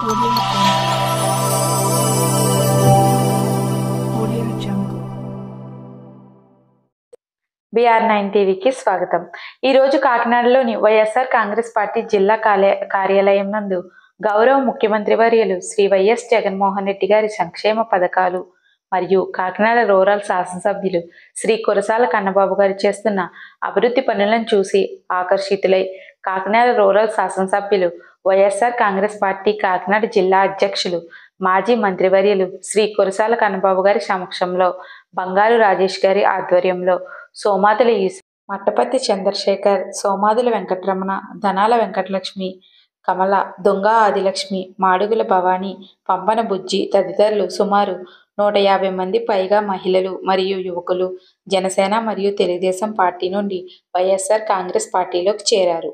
Audio Jungle. BR9 టీవీకి స్వాగతం. ఈ రోజు కాకినాడలోని వైఎస్ఆర్ కాంగ్రెస్ పార్టీ జిల్లా కార్యాలయం నందు గౌరవ ముఖ్యమంత్రి వర్యులు శ్రీ వైఎస్ జగన్మోహన్ రెడ్డి గారి సంక్షేమ పథకాలు మరియు కాకినాడ రూరల్ శాసనసభ్యులు శ్రీ కురసాల కన్నబాబు గారు చేస్తున్న అభివృద్ధి పనులను చూసి ఆకర్షితులై కాకినాడ రూరల్ శాసనసభ్యులు వైఎస్ఆర్ కాంగ్రెస్ పార్టీ కాకినాడ జిల్లా అధ్యక్షులు మాజీ మంత్రివర్యులు శ్రీ కురసాల కన్నబాబు గారి సమక్షంలో బంగారు రాజేష్ గారి ఆధ్వర్యంలో సోమాదుల మట్టపతి చంద్రశేఖర్, సోమాదుల వెంకటరమణ, ధనాల వెంకటలక్ష్మి, కమల, దొంగ ఆదిలక్ష్మి, మాడుగుల భవానీ, పంపన బుజ్జి తదితరులు సుమారు 150 మంది పైగా మహిళలు మరియు యువకులు జనసేన మరియు తెలుగుదేశం పార్టీ నుండి వైఎస్ఆర్ కాంగ్రెస్ పార్టీలోకి చేరారు.